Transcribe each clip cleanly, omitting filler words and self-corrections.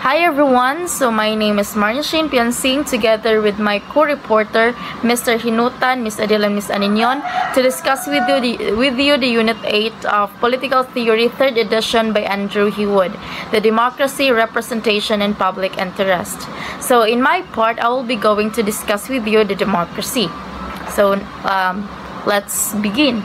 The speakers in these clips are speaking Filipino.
Hi everyone, so my name is Marnie Piansing together with my co-reporter Mr. Hinutan, Ms. Adela, Ms. Aninyon to discuss with you the Unit 8 of Political Theory 3rd edition by Andrew Hewood, the Democracy, Representation, and Public Interest. So in my part, I will be going to discuss with you the democracy. So let's begin.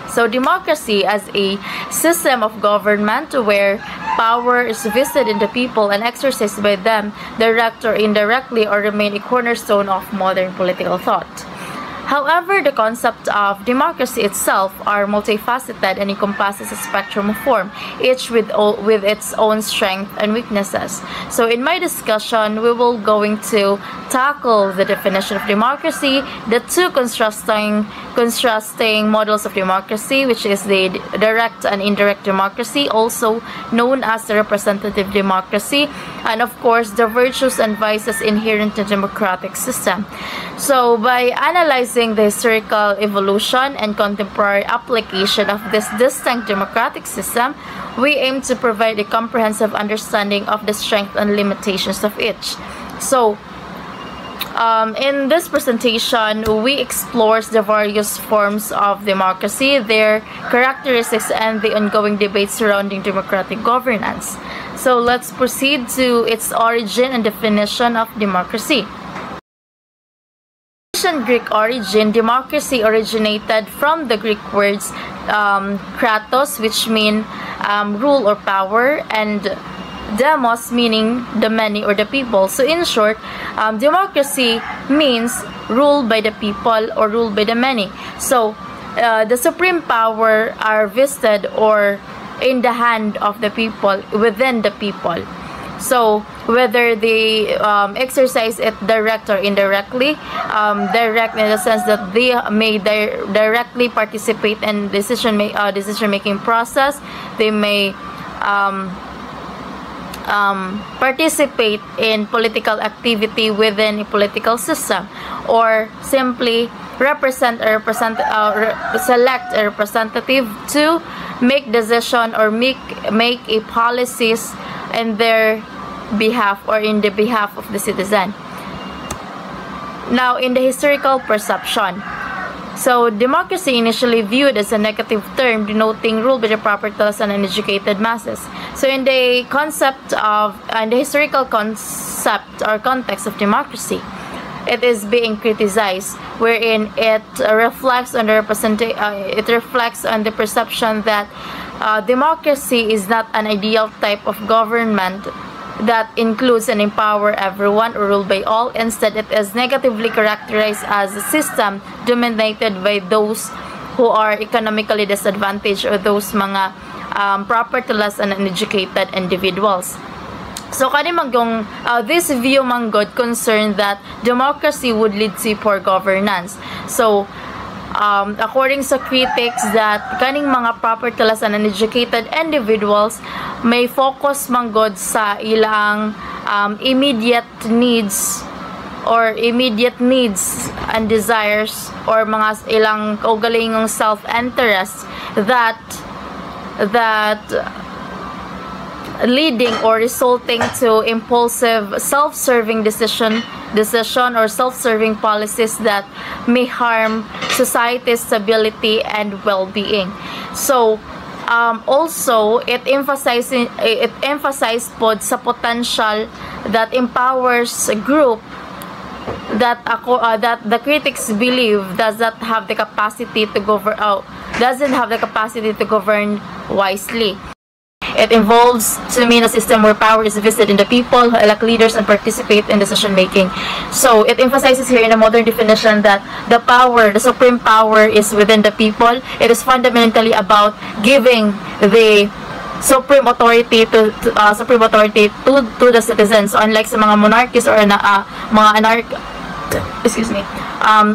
So democracy as a system of government where power is vested in the people and exercised by them, direct or indirectly, or remain a cornerstone of modern political thought. However, the concept of democracy itself are multifaceted and encompasses a spectrum of form, each with its own strengths and weaknesses. So in my discussion, we will going to tackle the definition of democracy, the two contrasting models of democracy, which is the direct and indirect democracy, also known as the representative democracy, and of course the virtues and vices inherent in the democratic system. So by analyzing the historical evolution and contemporary application of this distinct democratic system, we aim to provide a comprehensive understanding of the strengths and limitations of each. So in this presentation, we explore the various forms of democracy, their characteristics, and the ongoing debate surrounding democratic governance. So let's proceed to its origin and definition of democracy. Greek origin, democracy originated from the Greek words kratos, which mean rule or power, and demos, meaning the many or the people. So in short, democracy means ruled by the people or ruled by the many. So the supreme power are vested or in the hand of the people, within the people. So whether they exercise it direct or indirectly, direct in the sense that they may directly participate in decision making process, they may participate in political activity within a political system, or simply select a representative to make decision or make a policies in their behalf or in the behalf of the citizen. Now, in the historical perception, so democracy initially viewed as a negative term denoting rule by the properties and uneducated masses. So in the historical concept or context of democracy, it is being criticized, wherein it reflects on the perception that democracy is not an ideal type of government that includes and empower everyone or ruled by all. Instead, it is negatively characterized as a system dominated by those who are economically disadvantaged or those mga propertyless and uneducated individuals. So this view manggod concerned that democracy would lead to poor governance. So according sa critics, that kaning mga propertyless and uneducated individuals may focus manggod sa ilang immediate needs and desires, or mga ilang kaugalingong self-interest that leading or resulting to impulsive self-serving decision or self-serving policies that may harm society's stability and well-being. So also it emphasized pod sa potential that empowers a group that the critics believe doesn't have the capacity to govern wisely. It involves, to mean, a system where power is vested in the people who elect leaders and participate in decision making. So it emphasizes here in a modern definition that the supreme power is within the people. It is fundamentally about giving the supreme authority to the citizens. Unlike sa mga monarchies or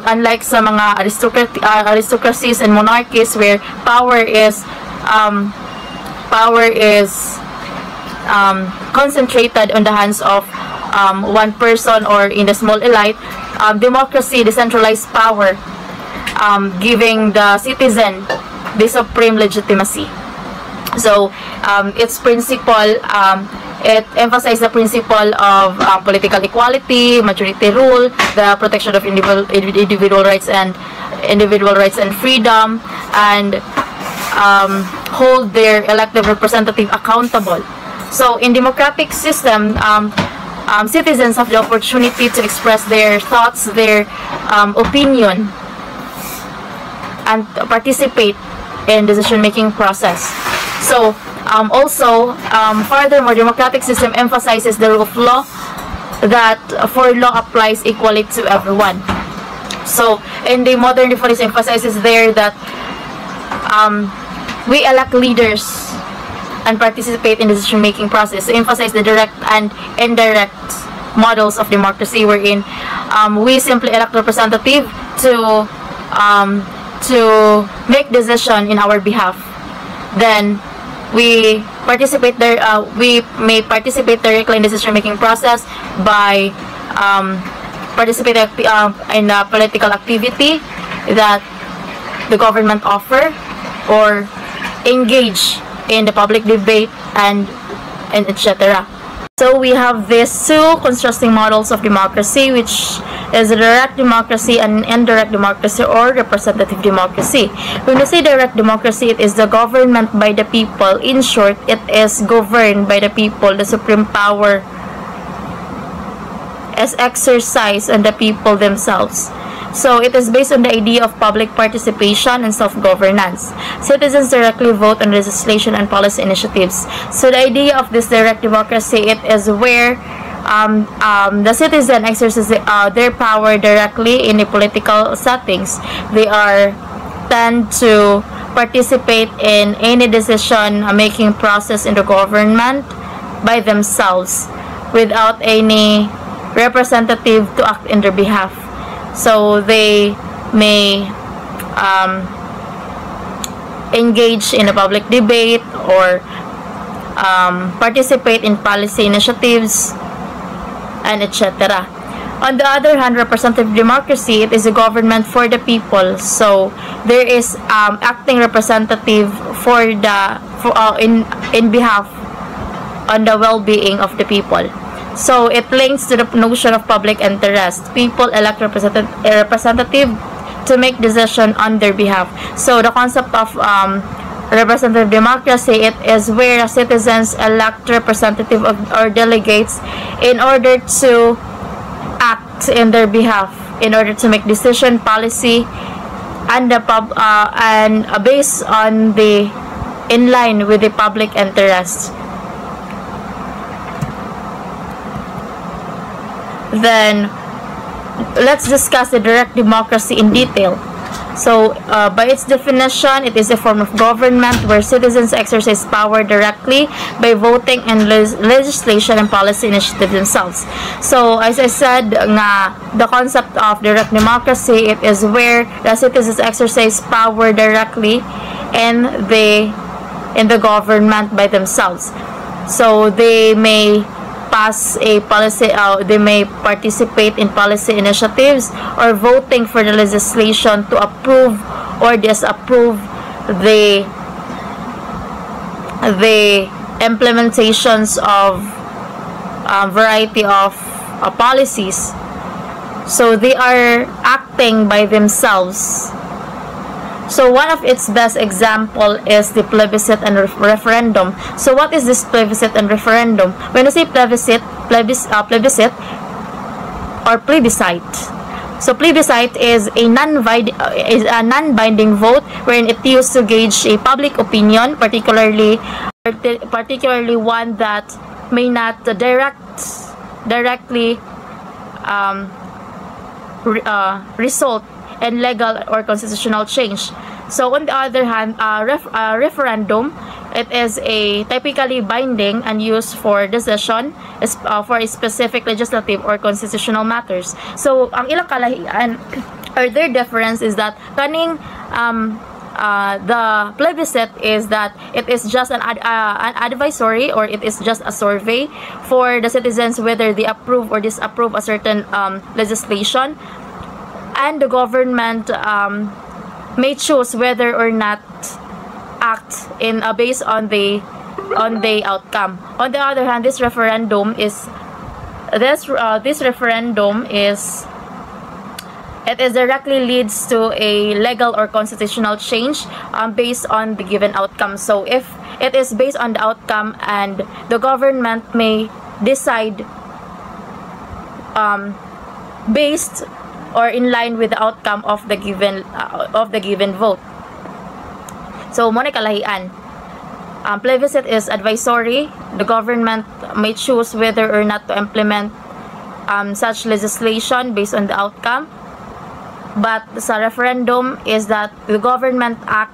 unlike sa mga aristocracies and monarchies where power is concentrated on the hands of one person or in the small elite, democracy, decentralized power, giving the citizen the supreme legitimacy. So its principle It emphasizes the principle of political equality, majority rule, the protection of individual rights and freedom, and hold their elected representative accountable. So in democratic system, citizens have the opportunity to express their thoughts, their opinion, and participate in decision-making process. So furthermore, democratic system emphasizes the rule of law, that for law applies equally to everyone. So in the modern reform, it emphasizes there that we elect leaders and participate in the decision-making process. So emphasize the direct and indirect models of democracy, wherein we simply elect representative to make decision in our behalf. Then we participate there. We may participate directly in the decision-making process by participating in a political activity that the government offer, or engage in the public debate and etc. So we have these two contrasting models of democracy, which is direct democracy and indirect democracy, or representative democracy. When we say direct democracy, it is the government by the people. In short, it is governed by the people. The supreme power is exercised on the people themselves. So it is based on the idea of public participation and self-governance. Citizens directly vote on legislation and policy initiatives. So the idea of this direct democracy, it is where the citizen exercises their power directly in the political settings. They tend to participate in any decision-making process in the government by themselves, without any representative to act in their behalf. So they may engage in a public debate, or participate in policy initiatives, and etc. On the other hand, representative democracy, it is a government for the people. So there is acting representative in behalf on the well-being of the people. So it links to the notion of public interest. People elect a representative to make decision on their behalf. So the concept of representative democracy, it is where citizens elect representative or delegates in order to act in their behalf, in order to make decision, policy, and based on in line with the public interest. Then let's discuss the direct democracy in detail. So by its definition, it is a form of government where citizens exercise power directly by voting and legislation and policy initiative themselves. So as I said, the concept of direct democracy, it is where the citizens exercise power directly in the government by themselves. So they may pass a policy, they may participate in policy initiatives, or voting for the legislation to approve or disapprove the implementations of a variety of policies. So they are acting by themselves. So one of its best example is the plebiscite and referendum. So what is this plebiscite and referendum? When you say plebiscite or plebiscite. So plebiscite is a non-binding vote wherein it used to gauge a public opinion, particularly one that may not directly result in legal or constitutional change. So on the other hand, referendum, it is a typically binding and used for decision for a specific legislative or constitutional matters. So ang ilang kalahian or their difference is that kaning the plebiscite is that it is just an advisory, or it is just a survey for the citizens whether they approve or disapprove a certain legislation, and the government may choose whether or not act in based on the on the outcome. On the other hand, this referendum is directly leads to a legal or constitutional change based on the given outcome. So if it is based on the outcome and the government may decide based or in line with the outcome of the given vote. So mo na kalahian. Plebiscite is advisory. The government may choose whether or not to implement such legislation based on the outcome. But sa referendum is that the government act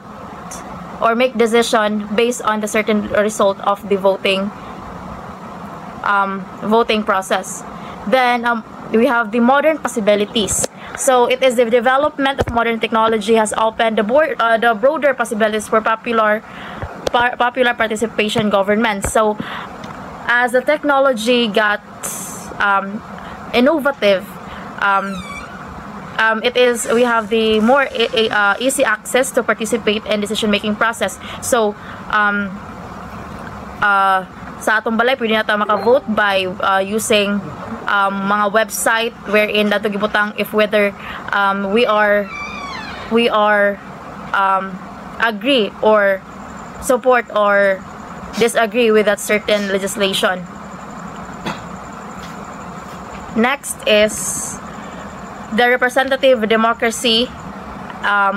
or make decision based on the certain result of the voting process. Then we have the modern possibilities. So it is the development of modern technology has opened the broader possibilities for popular participation government. So as the technology got innovative, we have the more easy access to participate in decision making process. So sa atong balay pwede nato maka-vote by using mga website wherein dato gibutang if whether we are agree or support or disagree with that certain legislation. Next is the representative democracy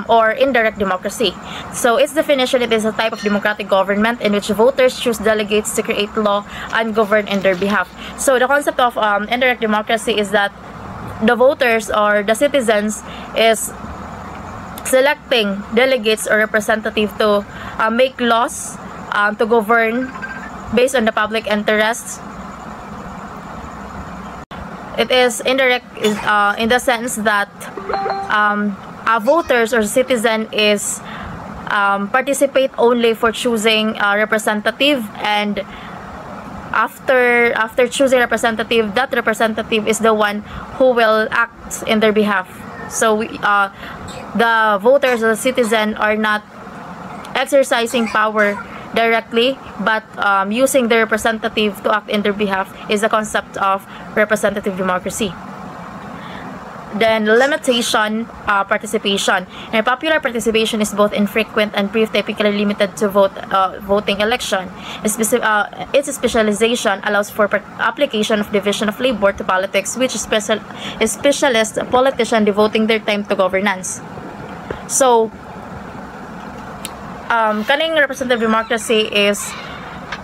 or indirect democracy. So its definition, it is a type of democratic government in which voters choose delegates to create law and govern in their behalf. So the concept of indirect democracy is that the voters or the citizens is selecting delegates or representatives to make laws, to govern based on the public interests. It is indirect in the sense that voters or citizen is participate only for choosing a representative, and after choosing representative, that representative is the one who will act in their behalf. So the voters or the citizen are not exercising power directly, but using the representative to act in their behalf is the concept of representative democracy. Then limitation participation. And popular participation is both infrequent and brief, typically limited to voting election. Its specialization allows for application of division of labor to politics, which is specialist politicians devoting their time to governance. So kaning representative democracy is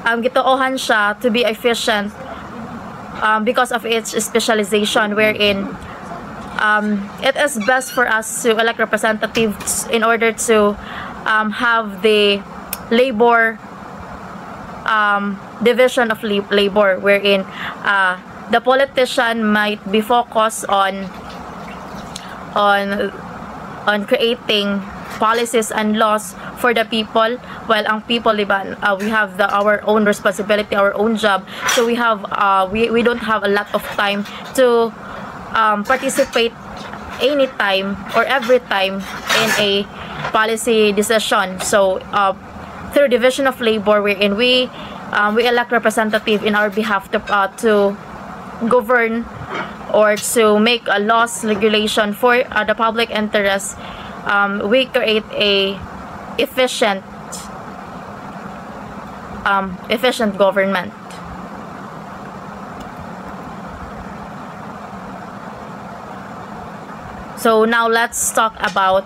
gituohan siya to be efficient because of its specialization, wherein it is best for us to elect representatives in order to have the labor division of labor, wherein the politician might be focused on creating policies and laws for the people, while ang people, diba, we have our own responsibility, our own job, so we don't have a lot of time to participate anytime or every time in a policy decision. So through division of labor, wherein we elect representative in our behalf to govern or to make a laws regulation for the public interest, we create a efficient government. So now let's talk about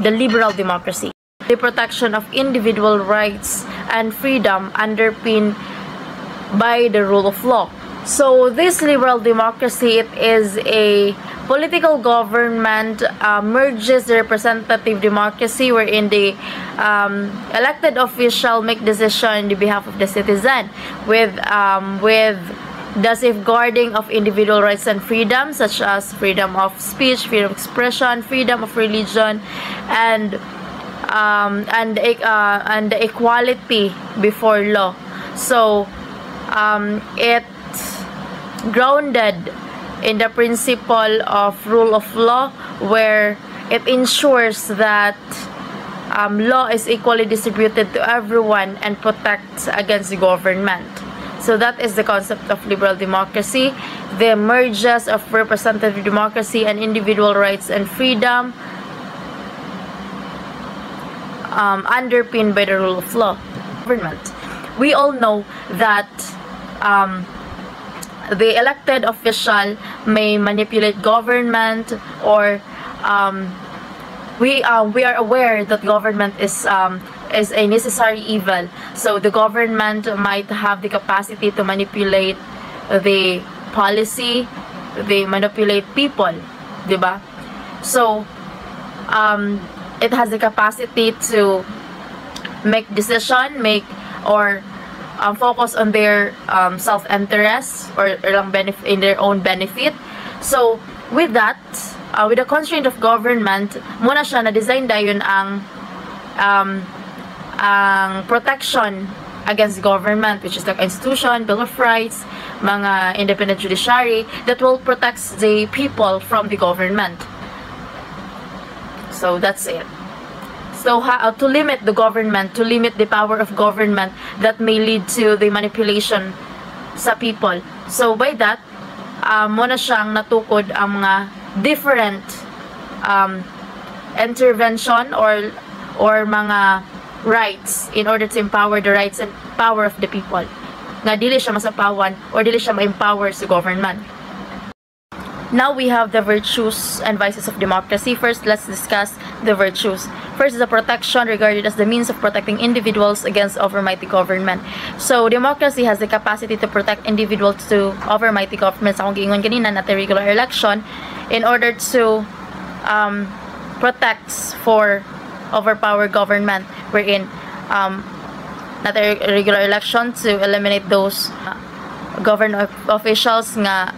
the liberal democracy. The protection of individual rights and freedom underpinned by the rule of law. So this liberal democracy, it is a political government merges the representative democracy, wherein the elected official make decision on the behalf of the citizen with the safeguarding of individual rights and freedom, such as freedom of speech, freedom of expression, freedom of religion, and the equality before law. So it grounded in the principle of rule of law, where it ensures that law is equally distributed to everyone and protects against the government. So that is the concept of liberal democracy. The mergers of representative democracy and individual rights and freedom, underpinned by the rule of law. Government. We all know that the elected official may manipulate government, or we are aware that government is a necessary evil. So the government might have the capacity to manipulate the policy, they manipulate people, diba? So it has the capacity to make decision, focus on their self-interest or benefit in their own benefit. So with that, with the constraint of government, muna siya na-design dayon ang protection against government, which is the Constitution, Bill of Rights, mga independent judiciary that will protect the people from the government. So that's it. So to limit the government, to limit the power of government that may lead to the manipulation sa people. So by that, muna siyang natukod ang mga different intervention or mga rights in order to empower the rights and power of the people. Nga dili siya masapawan or dili siya ma-empower sa government. Now we have the virtues and vices of democracy. First, let's discuss the virtues. First is the protection, regarded as the means of protecting individuals against overmighty government. So, democracy has the capacity to protect individuals to overmighty government. Sa akong giingon kanina na the regular election, in order to protect for overpower government, wherein not a regular election to eliminate those government officials nga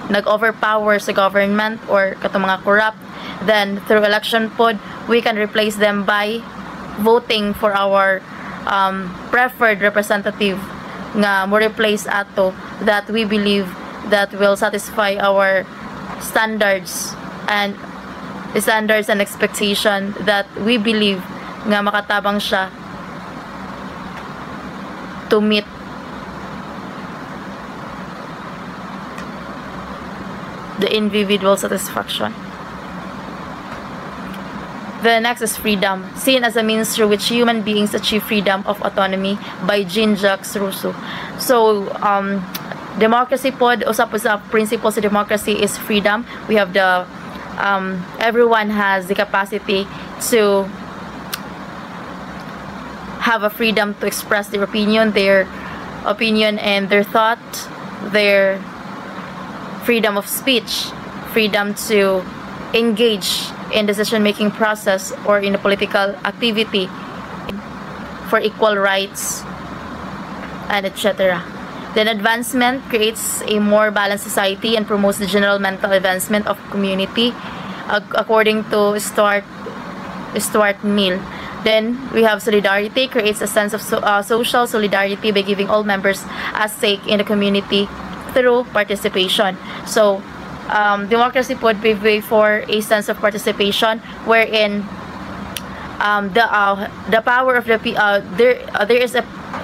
nag-overpower sa government or katong mga corrupt. Then through election pod, we can replace them by voting for our preferred representative nga mo replace ato that we believe that will satisfy our standards and expectation that we believe nga makatabang siya to meet the individual satisfaction. The next is freedom, seen as a means through which human beings achieve freedom of autonomy, by Jean-Jacques Rousseau. So, democracy pod, usap principles of democracy is freedom. We have the everyone has the capacity to have a freedom to express their opinion and their thought, their freedom of speech, freedom to engage in decision-making process or in a political activity for equal rights, and etc. Then advancement creates a more balanced society and promotes the general mental advancement of community, according to Stuart Mill. Then we have solidarity, creates a sense of social solidarity by giving all members a stake in the community through participation. So democracy would be way for a sense of participation, wherein the power of the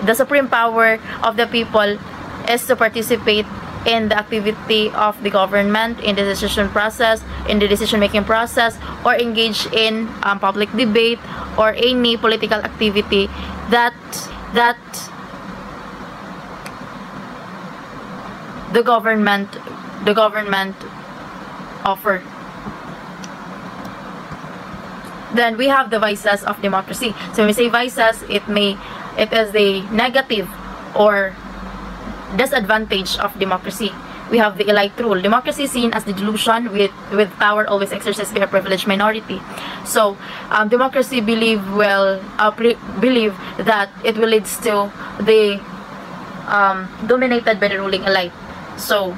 the supreme power of the people is to participate in the activity of the government, in the decision process, in the decision-making process, or engage in public debate or any political activity that the government offer. Then we have the vices of democracy. So when we say vices, it is the negative or disadvantage of democracy. We have the elite rule. Democracy is seen as the delusion with power always exercised by a privileged minority. So democracy believe that it will lead to the dominated by the ruling elite. So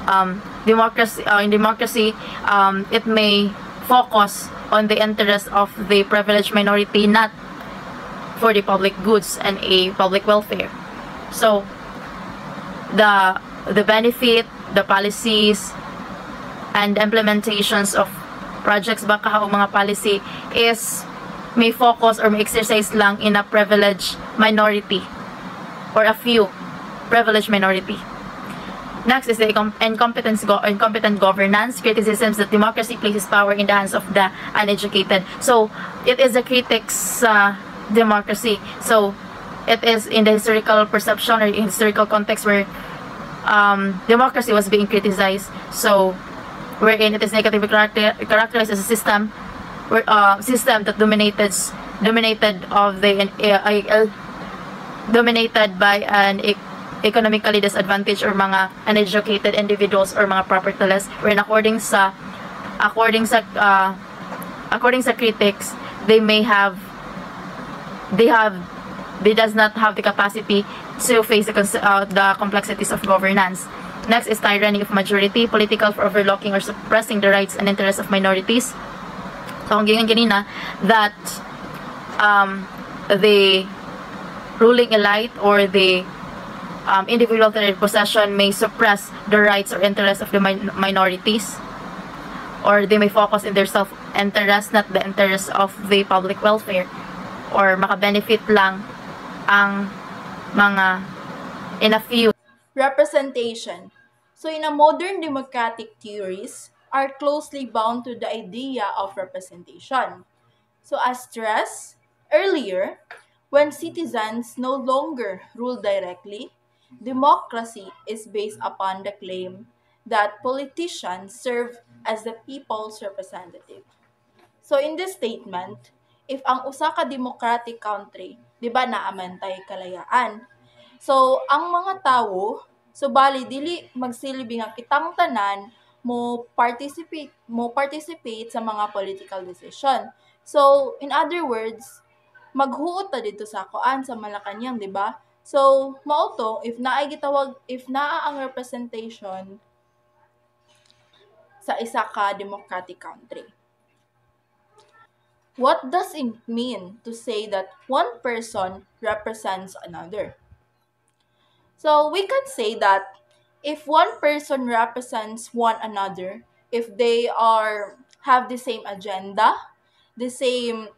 in democracy, it may focus on the interest of the privileged minority, not for the public goods and a public welfare. So the benefit, the policies, and implementations of projects baka o mga policy is may focus or may exercise lang in a privileged minority or a few privileged minority. Next is the incompetent governance, criticisms that democracy places power in the hands of the uneducated. So, it is the critics' democracy. So, it is in the historical perception or in historical context where democracy was being criticized. So, wherein it is negatively characterized as a system that dominated by an economically disadvantaged or mga uneducated individuals or mga propertyless, wherein according sa critics, they does not have the capacity to face the complexities of governance. Next is tyranny of majority, political for overlooking or suppressing the rights and interests of minorities. So, ang ganina that the ruling elite or the individual possession may suppress the rights or interests of the minorities, or they may focus in their self-interest, not the interests of the public welfare, or makabenefit lang ang mga in a few. Representation. So in a modern democratic theories are closely bound to the idea of representation. So as stressed earlier, when citizens no longer rule directly, democracy is based upon the claim that politicians serve as the people's representative. So in this statement, if ang usa ka democratic country, di ba naamantay kalayaan? So ang mga tawo, so bali dili magsilbi nga kitang tanan mo participate sa mga political decision. So in other words, maghuot ta dito sa kuan sa Malacañang, di ba? So mao to if naa ang representation sa isa ka democratic country. What does it mean to say that one person represents another? So we can say that if one person represents one another, if they have the same agenda, the same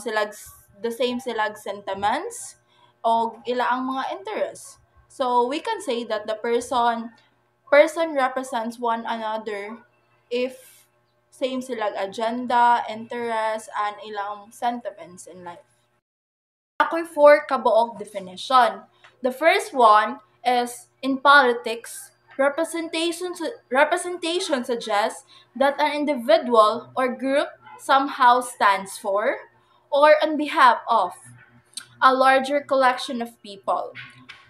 silag sentiments, o ilaang mga interests. So we can say that the person represents one another if same silang agenda, interest, and ilang sentiments in life. Ako'y 4 kabuok definition. The first one is, in politics, representation suggests that an individual or group somehow stands for or on behalf of a larger collection of people.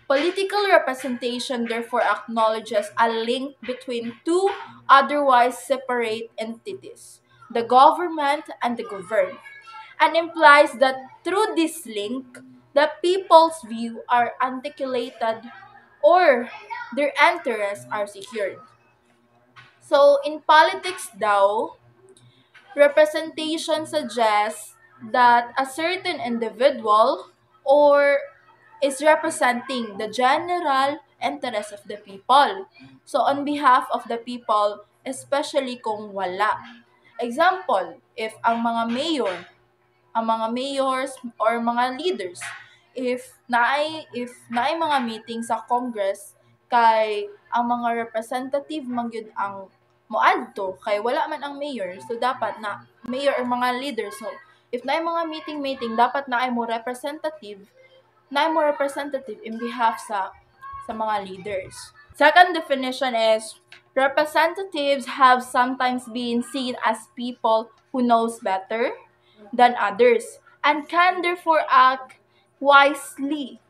Political representation therefore acknowledges a link between two otherwise separate entities, the government and the governed, and implies that through this link, the people's views are articulated or their interests are secured. So, in politics daw, representation suggests that a certain individual or is representing the general interest of the people. So, on behalf of the people, especially kung wala. Example, if mga mayors or mga leaders, if naay mga meeting sa Congress, kay ang mga representative man gyud ang moadto kay wala man ang mayor, so dapat na mayor or mga leaders, so if naay mga meeting dapat naay mo representative in behalf sa mga leaders. Second definition is, representatives have sometimes been seen as people who knows better than others and can therefore act wisely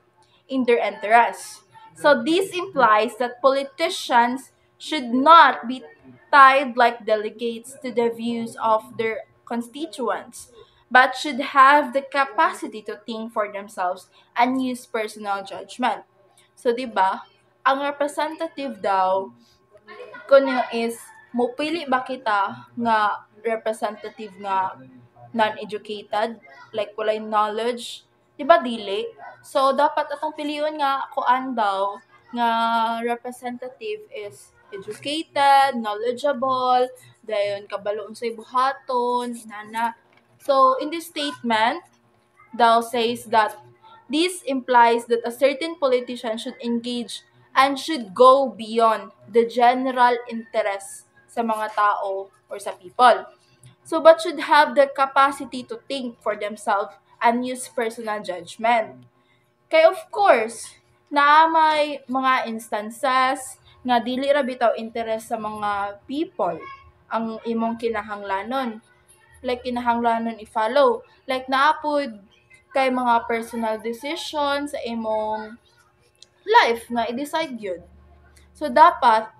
in their interests. So this implies that politicians should not be tied like delegates to the views of their constituents, but should have the capacity to think for themselves and use personal judgment. So, di ba, ang representative daw, kuno is, mupili ba kita nga representative nga non-educated, like walay knowledge, di ba dili? So, dapat atong piliyon nga kuan daw nga representative is educated, knowledgeable, dayon kabalo unsay buhaton, inana. So, in this statement, Dow says that this implies that a certain politician should engage and should go beyond the general interest sa mga tao or sa people. So, but should have the capacity to think for themselves and use personal judgment. Kaya of course, na may mga instances nga dili ra bitaw interest sa mga people ang imong kinahanglanon. Like kinahanglanon i-follow. Like naapod kay mga personal decisions sa imong life nga i-decide yun. So dapat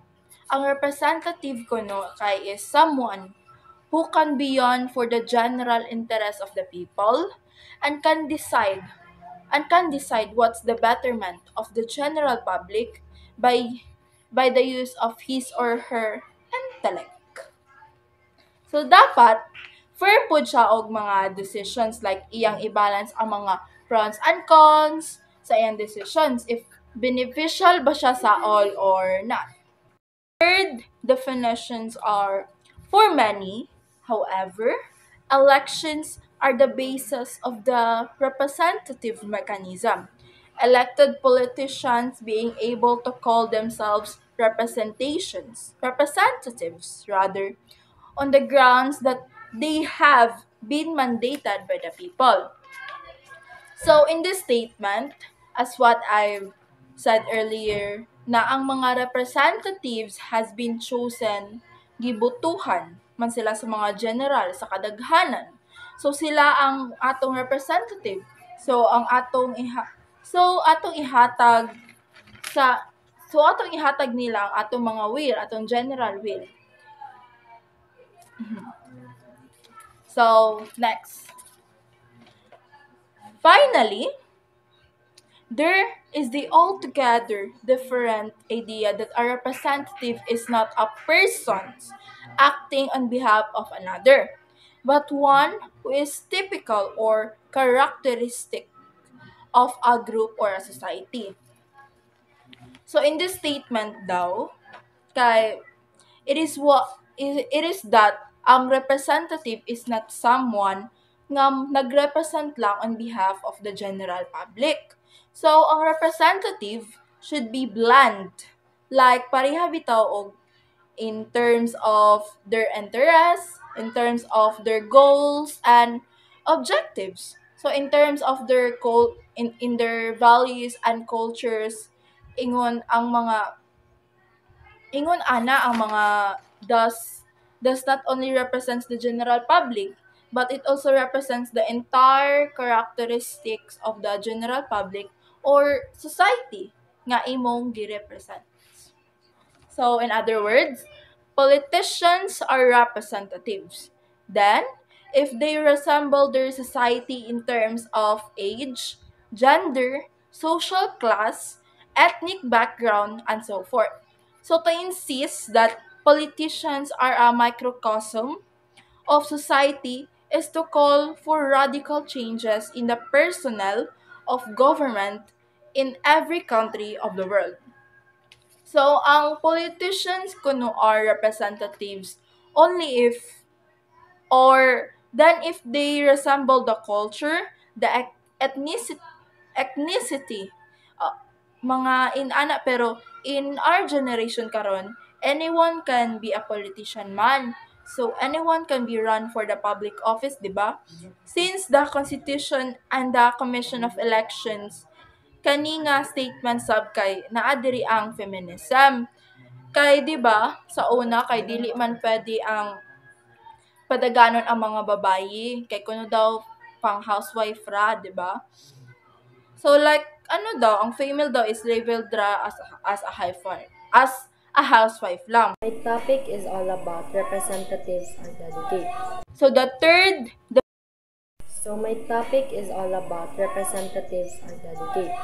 ang representative ko no kay is someone who can beyond for the general interest of the people and can decide what's the betterment of the general public by the use of his or her intellect. So dapat fair pud siya og mga decisions like iyang i-balance ang mga pros and cons sa iyang decisions if beneficial ba siya sa all or not. Third definitions are for many, however, elections are the basis of the representative mechanism. Elected politicians being able to call themselves representatives rather, on the grounds that they have been mandated by the people. So in this statement, as what I said earlier, na ang mga representatives has been chosen, gibutuhan man sila sa mga general sa kadaghanan. So sila ang atong representative. So atong ihatag nila ang atong mga will, atong general will. So, next. Finally, there is the altogether different idea that a representative is not a person acting on behalf of another, but one who is typical or characteristic of a group or a society. So, in this statement daw, it is that ang representative is not someone nga nagrepresent lang on behalf of the general public. So, ang representative should be bland. Like, pareha bitaw og in terms of their interests, in terms of their goals and objectives. So, in terms of their in their values and cultures, ingon ana ang mga does not only represents the general public, but it also represents the entire characteristics of the general public or society nga imong gi-represent. So, in other words, politicians are representatives. Then, if they resemble their society in terms of age, gender, social class, ethnic background, and so forth. So, to insist that politicians are a microcosm of society is to call for radical changes in the personnel of government in every country of the world. So, ang politicians kuno are representatives only if they resemble the culture, the ethnicity, mga inana, pero in our generation karon, anyone can be a politician man. So, anyone can be run for the public office, di ba? Since the Constitution and the Commission of Elections, kani nga statement sab kay naa diri ang feminism. Kay, di ba, sa una, kay dili man pwede ang padaganon ang mga babayi. Kay kuno daw pang housewife ra, di ba? So, like, ang female daw is labeled ra as a housewife lang. My topic is all about representatives or delegates. So, my topic is all about representatives or delegates.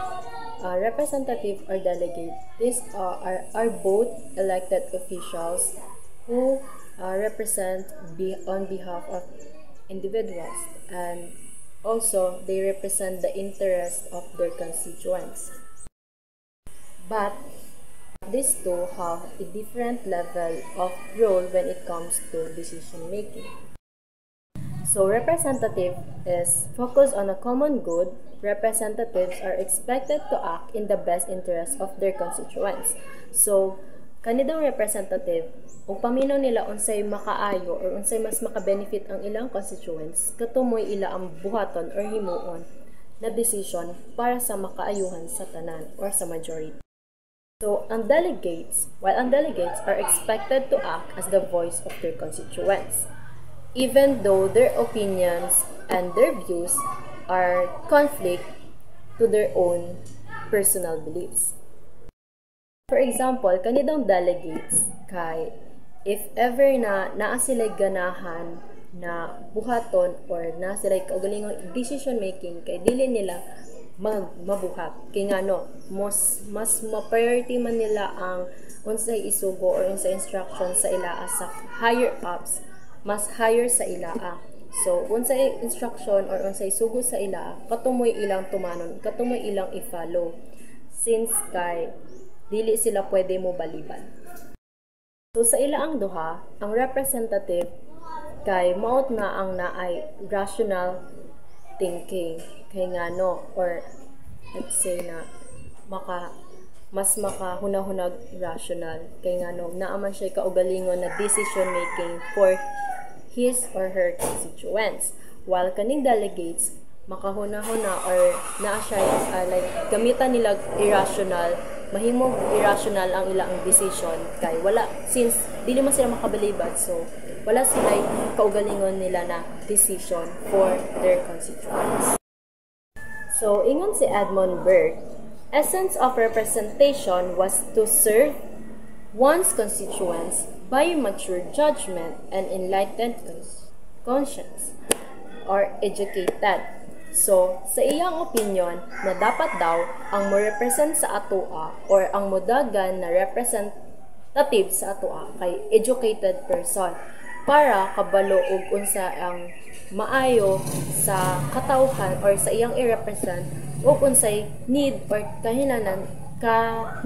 Representative or delegate, these are both elected officials who represent on behalf of individuals, and also they represent the interests of their constituents. But these two have a different level of role when it comes to decision making. So representative is focused on a common good. Representatives are expected to act in the best interest of their constituents. So kanidang representative, ug paminaw nila unsay makaayo or unsay mas maka-benefit ang ilang constituents, katumoy ila ang buhaton or himuon na decision para sa makaayuhan sa tanan or sa majority. So, ang delegates are expected to act as the voice of their constituents, even though their opinions and their views are conflict to their own personal beliefs. For example, kanidang delegates kay if ever na naa sila'y ganahan na buhaton or na sila'y kaugalingong decision making kay dili nila mabuhat kay ngano mas ma-priority man nila ang unsay isugo or unsay instruction sa ilaa sa higher ups, mas higher sa ilaa. So unsay instruction or unsay sugo sa ilaa, katumoy ilang tumanon, katumoy ilang i-follow since kay dili sila pwede mo baliban. So sa ilaang duha, ang representative kay maot nga ang naay rational thinking kay ngano or let's say na mas makahunahunag rational kay ngano naa man siya kaugalingon na decision making for his or her constituents, while kaning delegates makahuna-huna or naa siya like gamitan nila irrational, mahimong irrational ang ilang decision kay wala, since dili man sila makabalibad, so wala sila kaugalingon nila na decision for their constituents. So ingon si Edmund Burke, essence of representation was to serve one's constituents by mature judgment and enlightened conscience or educated. So, sa iyang opinion na dapat daw ang mo-represent sa atoa or ang modagan na representative sa atoa kay educated person para kabalo og unsa ang maayo sa katawhan or sa iyang i-represent ug unsay need or kahinahanglan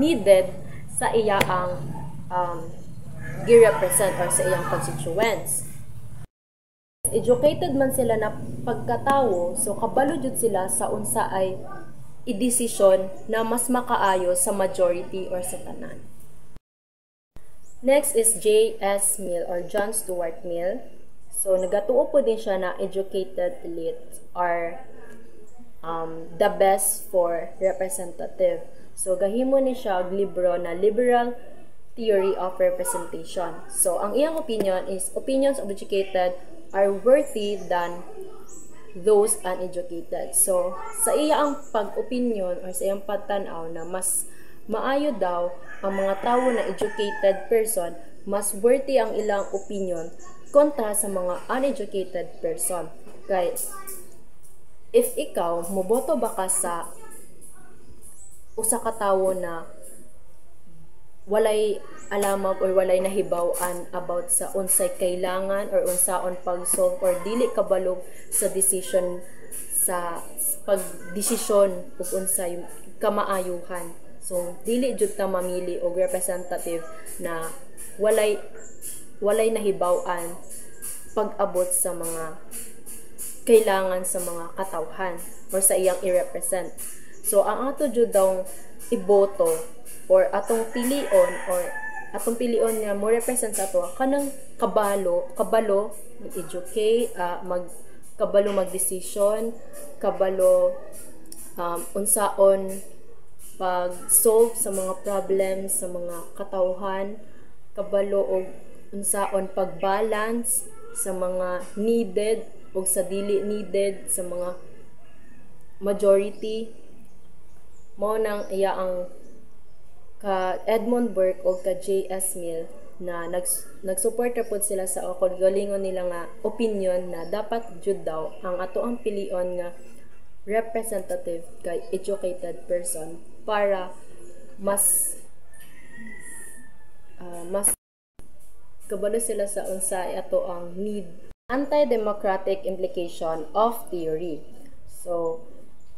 needed sa iyang gi-represent or sa iyang constituents. Educated man sila na pagkatawo, so kabalo jud sila sa unsa ay i-desisyon na mas makaayo sa majority or sa tanan. Next is J.S. Mill or John Stuart Mill. So nagatuo po din siya na educated elite are the best for representative. So gahimo ni siya og libro na Liberal Theory of Representation. So ang iyang opinion is opinions of educated are worthy than those uneducated. So, sa iyang pag-opinion or sa iyang pagtanaw na mas maayo daw ang mga tao na educated person, mas worthy ang ilang opinion kontra sa mga uneducated person. Kaya, if ikaw, moboto ba ka sa usa ka tawo na walay alamag or walay nahibaw-an about sa unsay kailangan or unsaon pag-solve or dili kabalo sa decision sa pag-desisyon ug unsay kamaayuhan. So dili jud ta mamili og representative na walay nahibaw-an pag-abot sa mga kailangan sa mga katawhan or sa iyang i-represent. So ang ato jud daw iboto or atong pilion nga mo represent sa ato kanang kabalo mag-educate, kabalo mag-decision, kabalo unsaon pag-solve sa mga problems sa mga katawhan, kabalo og unsaon pag-balance sa mga needed ug sa dili needed sa mga majority. Mao nang iya ang ka Edmund Burke o ka J.S. Mill na nagsuporta pod sila sa kaugalingon nila nga opinion na dapat jud daw ang ato ang pilion nga representative kay educated person para mas kabalo sila sa unsay ato ang need. Anti-democratic implication of theory. So,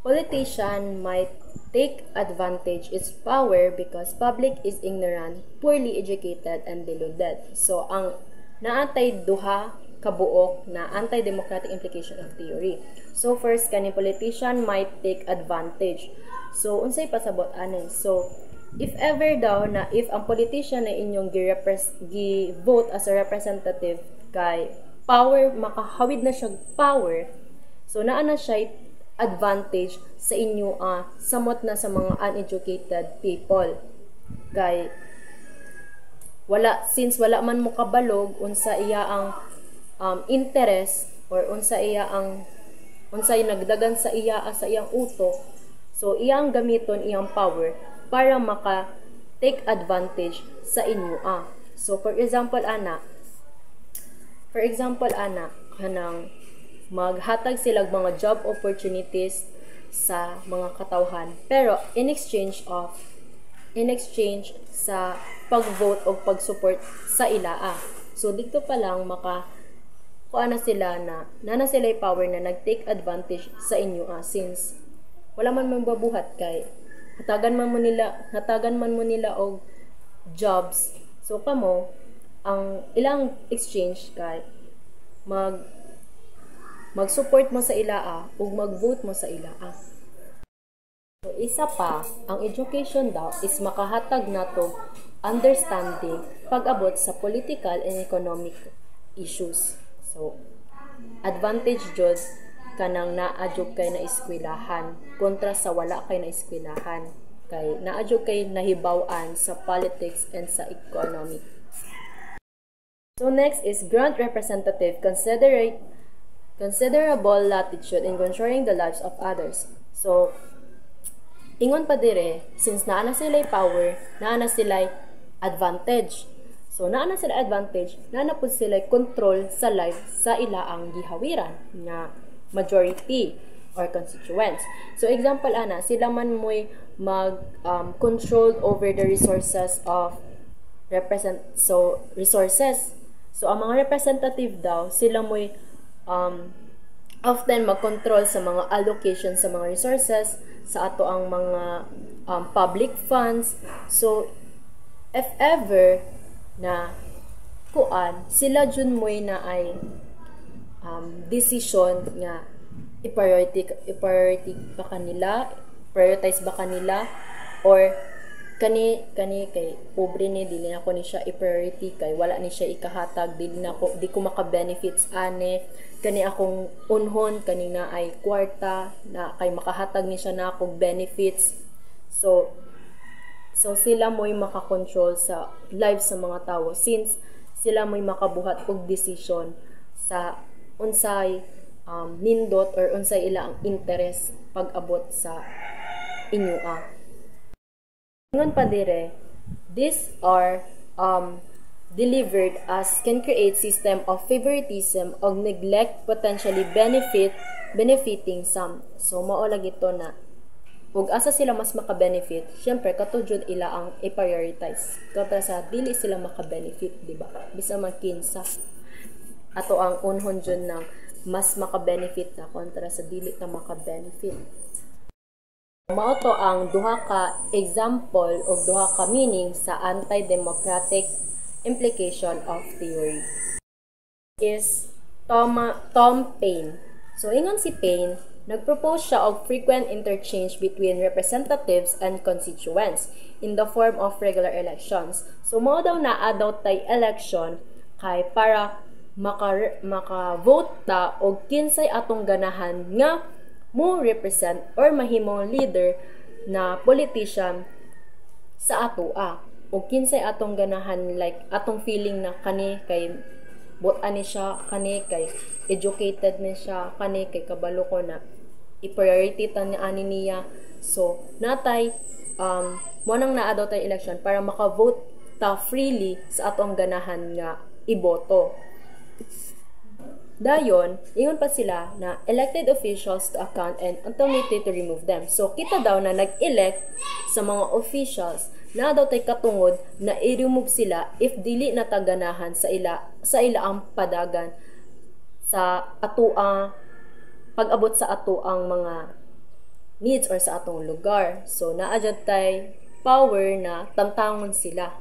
politician might take advantage its power because public is ignorant, poorly educated, and deluded. So, ang naatay duha kabuok na anti-democratic implication of theory. So first, kani politician might take advantage. So unsay pasabot ani? So if ever daw na if ang politician na inyong gi-vote as a representative kay power, makahawid na siya power, so naa na siya advantage sa inyo samot na sa mga uneducated people. Kay since wala man mo kabalog unsa iya ang interest or unsay nagdagan sa iyang utok, so iyang gamiton iyang power para maka take advantage sa inyo So for example ana kanang maghatag sila mga job opportunities sa mga katawhan, pero in exchange sa pag-vote o pag-support sa ila So dito pa lang kuana sila na sila power na nag-take advantage sa inyo since wala man mabuhat kay hatagan man mo nila og jobs. So kamo ang ilang exchange kay mag-support mo sa ila ug mag-vote mo sa ila So isa pa, ang education daw is makahatag nato understanding pag-abot sa political and economic issues. So, advantage jud kanang naadyo kay na eskwelahan kontra sa wala kay na eskwelahan kay naadyo kay nahibaw-an sa politics and sa economy. So next is grant representative considerable latitude in controlling the lives of others. So ingon pa dire, since naa na sila power, naa na sila advantage. So, naa na sila advantage, naa na po sila control sa life sa ilaang gihawiran nga majority or constituents. So, example sila man mo'y control over the resources of resources. So, ang mga representative daw, sila mo'y often mag-control sa mga allocation sa mga resources, sa ato ang mga public funds. So, if ever na sila jud moy na ay decision nga i-prioritize ba kanila or kani kay pobre ni dili na ko ni siya i-priority kay wala ni siya ikahatag, di ko maka-benefits kani akong unhon kanina ay kwarta na kay makahatag ni siya na akong benefits. So sila mo'y makakontrol sa lives sa mga tao since sila mo'y makabuhat og decision sa unsay nindot or unsay ilang interest pag-abot sa inyo Ingon pa dire, these are delivered as can create system of favoritism og neglect potentially benefiting some. So mao lagi to na ug asa sila mas maka-benefit, syempre katujud ila ang i-prioritize kontra sa dili sila maka-benefit, di ba? Bisa makinsa ato ang unhon jud ng mas maka-benefit na kontra sa dili ka maka-benefit. Mao to ang duha ka example o duha ka meaning sa anti-democratic implication of theory. Is Tom Paine. So ingon si Paine, nagpropose siya og frequent interchange between representatives and constituents in the form of regular elections. So mao daw naa daw tay election kay para maka-vote ta og kinsay atong ganahan nga mo represent or mahimong leader na politician sa ato og kinsay atong ganahan, like atong feeling na kani kay botan ni siya, kani kay educated ni siya, kani kay kabalo ko na i-priority ta ni ani niya. So natay mo nang naa daw tay election para maka-vote ta freely sa atong ganahan nga iboto. Dayon, ingon pa sila na elected officials to account and authority to remove them. So kita daw na nag-elect sa mga officials na daw tay katungod na i-remove sila if dili na taganahan sa ila ang padagan sa atoang pag-abot sa ato ang mga needs or sa atong lugar. So naa jud tay power na tantangon sila.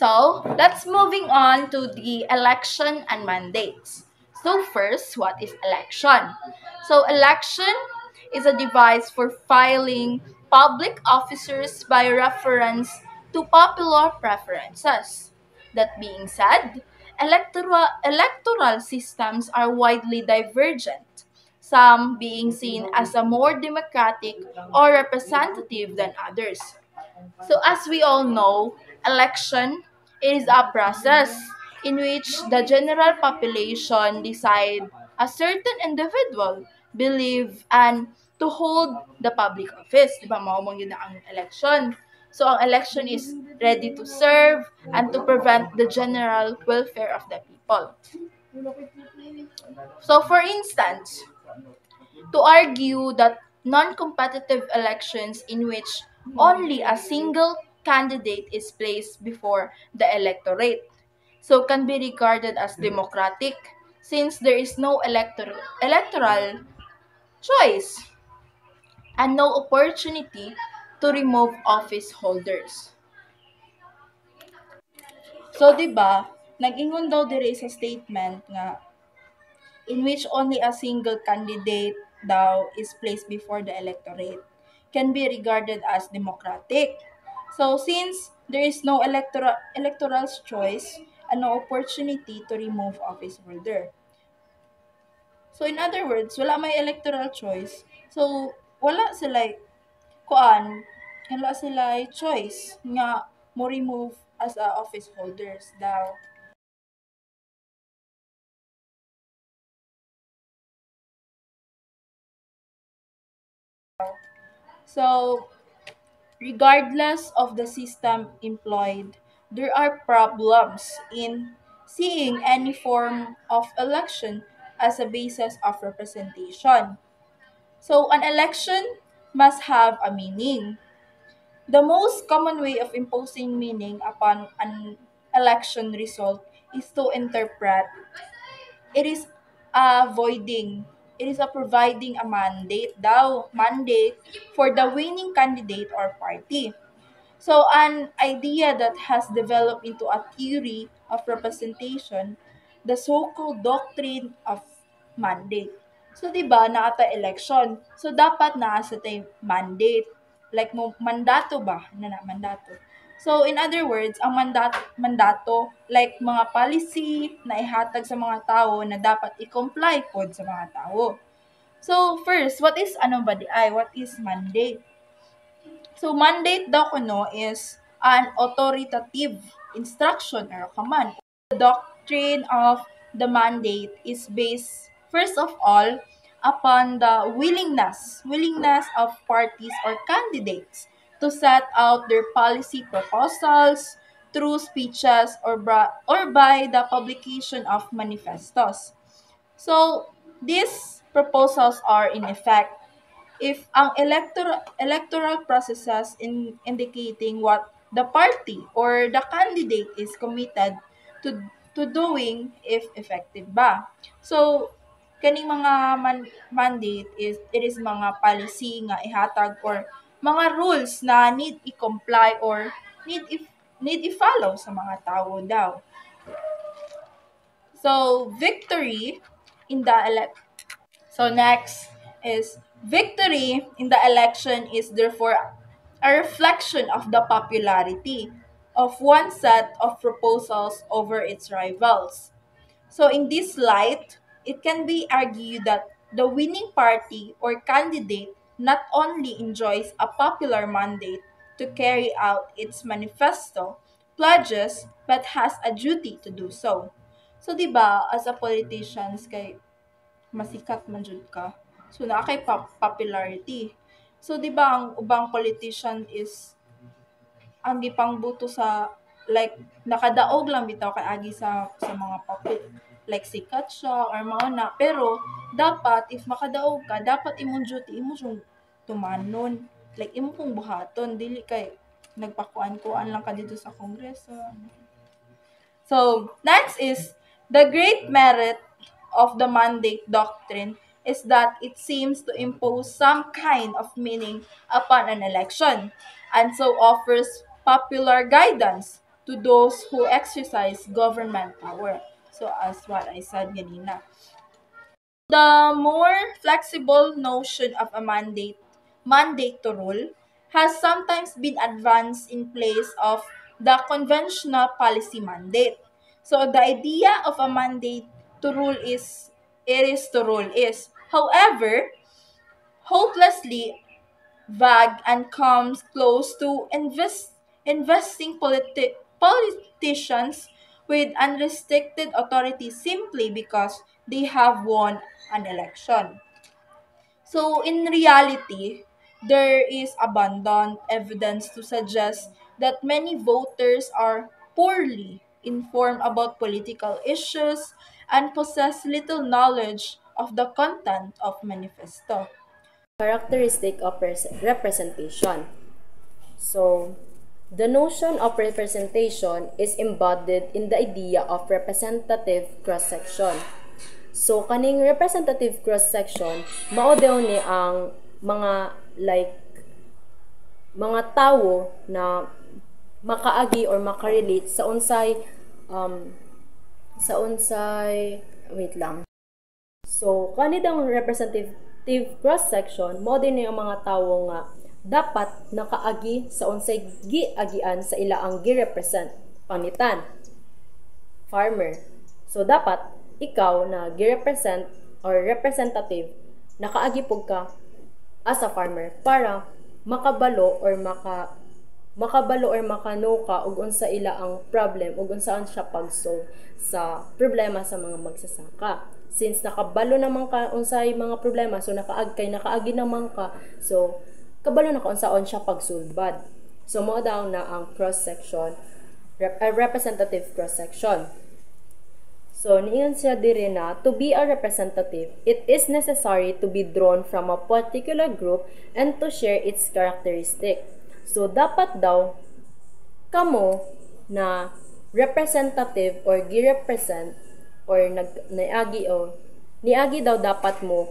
So, let's moving on to the election and mandates. So first, what is election? So election is a device for filing public officers by reference to popular preferences. That being said, electoral systems are widely divergent, some being seen as a more democratic or representative than others. So as we all know, election is a process in which the general population decide a certain individual believe and to hold the public office. Di ba? Maumang yun na ang election. So ang election is ready to serve and to prevent the general welfare of the people. So for instance, to argue that non-competitive elections in which only a single candidate is placed before the electorate so can be regarded as democratic since there is no electoral choice and no opportunity to remove office holders. So, di ba, nag-ingon daw dire sa statement nga in which only a single candidate daw is placed before the electorate can be regarded as democratic. So since there is no electoral choice and no opportunity to remove office holder. So in other words, wala may electoral choice. So wala sila wala sila choice nga mo remove as a office holders daw. So, regardless of the system employed, there are problems in seeing any form of election as a basis of representation. So, an election must have a meaning. The most common way of imposing meaning upon an election result is to interpret it is avoiding it is a providing a mandate for the winning candidate or party. So an idea that has developed into a theory of representation, the so-called doctrine of mandate. So, di ba, naata election. So, dapat naasa tayo mandate. Like, mandato ba? Mandato. So, in other words, ang mandato, like mga policy na ihatag sa mga tao na dapat i-comply pod sa mga tao. So, first, what is What is mandate? So, mandate daw kuno is an authoritative instruction or command. The doctrine of the mandate is based, first of all, upon the willingness of parties or candidates to set out their policy proposals through speeches or by the publication of manifestos. So, these proposals are in effect if ang electoral processes indicating what the party or the candidate is committed to doing if effective ba. So kaning mga mandate is it is mga policy nga ihatag or mga rules na need i-comply or need i-follow sa mga tao daw. So victory in the So next is victory in the election is therefore a reflection of the popularity of one set of proposals over its rivals. So in this light, it can be argued that the winning party or candidate not only enjoys a popular mandate to carry out its manifesto pledges but has a duty to do so. So 'di ba as a politicians kay masikat man jud ka. So naa kay popularity. So 'di ba ang ubang politician is ang gipangbuto sa like nakadaog lang bitaw kay agi sa mga puppet like sikat siya or mga na pero dapat if makadaog ka dapat imong duty imo yung tumanon like imo kung buhaton dili kay nagpakuan-kuan lang ka dito sa kongreso. So next is the great merit of the mandate doctrine is that it seems to impose some kind of meaning upon an election and so offers popular guidance to those who exercise government power. So as what I said ganina. The more flexible notion of a mandate to rule has sometimes been advanced in place of the conventional policy mandate. So the idea of a mandate to rule is it is to rule is, however, hopelessly vague and comes close to investing politicians with unrestricted authority simply because they have won an election. So, in reality, there is abundant evidence to suggest that many voters are poorly informed about political issues and possess little knowledge of the content of manifesto. Characteristic of representation. So, the notion of representation is embodied in the idea of representative cross-section. So, kaning representative cross-section, mao daw ni ang mga mga tawo na makaagi or makarelate sa unsay wait lang. So, kanidang representative cross-section, mao din ni ang mga tawo nga dapat nakaagi sa unsay giagian sa ilaang gi-represent. Pangitan, farmer. So, dapat ikaw na gi-represent or representative, nakaagi pug ka as a farmer para makabalo or makano ka og unsa ila ang problem ug unsaan siya pag-solve sa problema sa mga magsasaka. Since nakabalo naman ka unsay mga problema, so nakaagi naman ka, so kabalo na ka unsaon siya pagsulbad. So mo daw na ang cross-section, representative cross-section. So, niingon siya diri na, to be a representative, it is necessary to be drawn from a particular group and to share its characteristic. So, dapat daw, kamo na representative or gi-represent or niagi daw dapat mo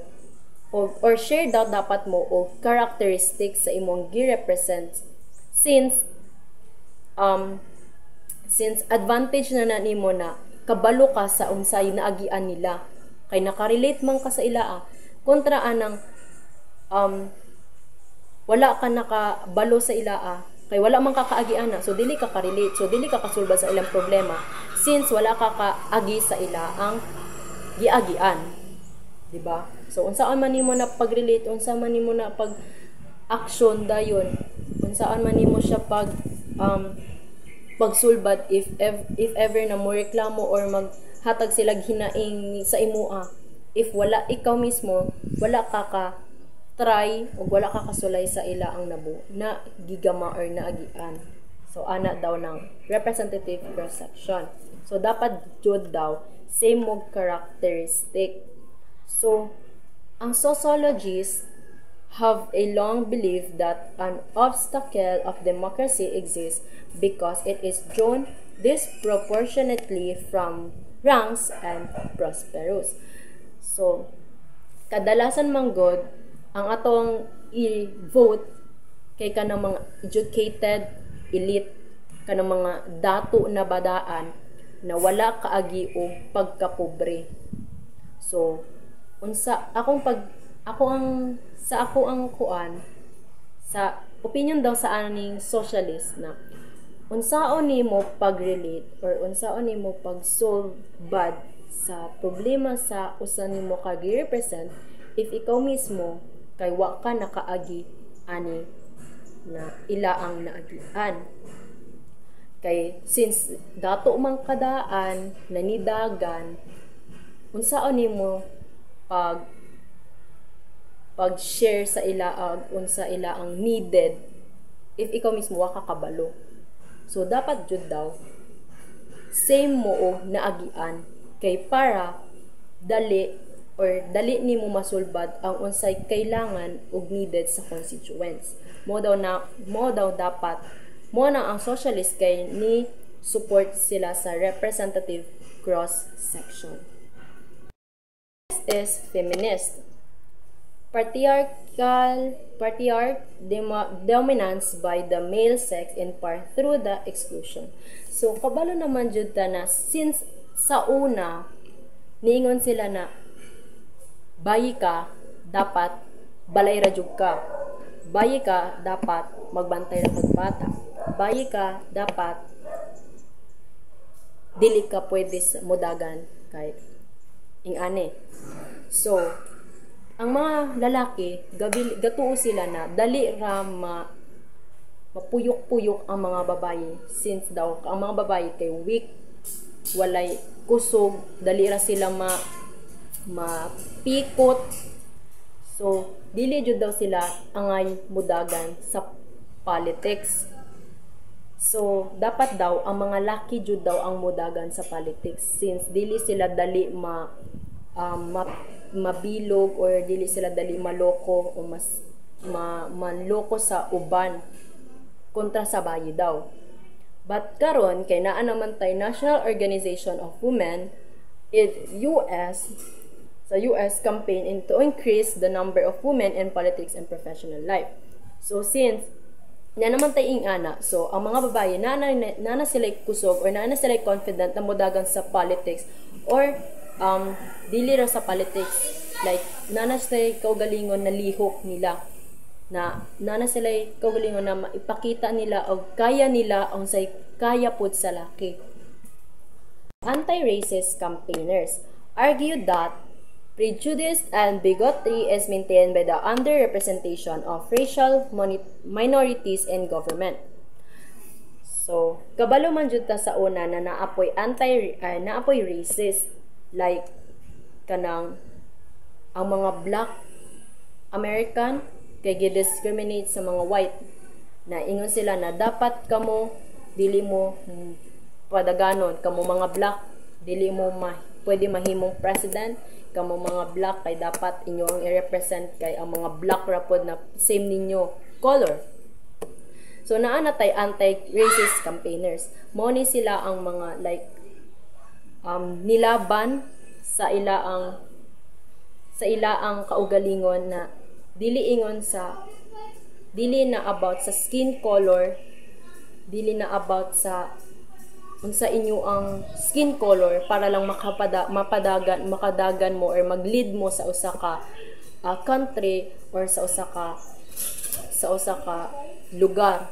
or share daw dapat mo o characteristic sa imong gi-represent since advantage na nimo na kabalo ka sa unsay naagian nila kay nakarelate man ka sa ilaa kontra anang wala ka nakabalo sa ilaa kay wala man ka kaagian na, so dili ka ka-relate, so dili ka kasulbad sa ilang problema since wala ka kaagi sa ilaang giagian, di ba? So unsaan man nimo na pag-relate, unsaan man nimo na pag-action dayon, unsaan man nimo siya pagsulbad if ever na mo reklamo or maghatag sila hinaing sa imua, if wala ikaw mismo wala ka try o wala ka kasulay sa ila ang na gigama or naagian. So ana daw ng representative cross-section. So dapat jud daw same mo characteristic. So ang sociologists have a long belief that an obstacle of democracy exists because it is drawn disproportionately from ranks and prosperous. So, kadalasan manggod ang atong i-vote kay kanang mga educated elite, kanang mga dato na badaan na wala kaagi og pagkapobre. So, unsa sa opinion daw sa aning socialist na unsaon nimo pag-relate or unsaon nimo pag-solve bad sa problema sa usa nimo ka gi-represent if ikaw mismo kay wa ka nakaagi ani na ilaang naagian. Kay since dato man kadaan nanidagan, unsaon nimo pag-share sa ilaang unsa ilaang needed if ikaw mismo wa ka kabalo. So dapat jud daw same mo og naagian kay para dali nimo masulbad ang unsay kailangan ug needed sa constituents. Mo daw dapat mo na ang socialist kay ni support sila sa representative cross section. Next is feminist. dominance by the male sex in part through the exclusion. So kabalo naman jud ta na since sa una niingon sila na bayi ka dapat balay ra jud ka. Bayi ka dapat magbantay ra kag bata. Bayi ka dapat dili ka pwede modagan kay ingane. So ang mga lalaki, gatuo sila na dali ra mapuyok-puyok ang mga babayi since daw ang mga babayi kay weak, walay kusog, dali ra sila mapikot. So dili jud daw sila angay mudagan sa politics. So dapat daw ang mga laki jud daw ang mudagan sa politics since dili sila dali mabilog or dili sila dali maloko o manloko sa uban kontra sa bayi daw. But karon kay naa naman tay National Organization of Women in sa US campaign to increase the number of women in politics and professional life. So since na naman tay ingana, so ang mga babaye na sila kusog or na sila confident na modagan sa politics or dili ra sa politics, like nana sila kaugalingon na lihok nila na nana sila kaugalingon na maipakita nila og kaya nila ang say kaya pud sa laki. Anti-racist campaigners argue that prejudice and bigotry is maintained by the underrepresentation of racial minorities in government. So kabalo man jud ta sa una na naapoy naapoy racist, like kanang ang mga black American kay gi-discriminate sa mga white na ingon sila na dapat kamo dili mo padaganon, kamo mga black dili mo pwede mahimong president, kamo mga black kay dapat inyo ang i-represent kay ang mga black rapod na same ninyo color. So naa na tay anti-racist campaigners, mo ni sila ang mga like nilaban sa ilaang kaugalingon na dili na about sa skin color, dili na about sa unsa inyo ang skin color para lang makadagan mo or mag-lead mo sa usa ka country or sa usa ka lugar.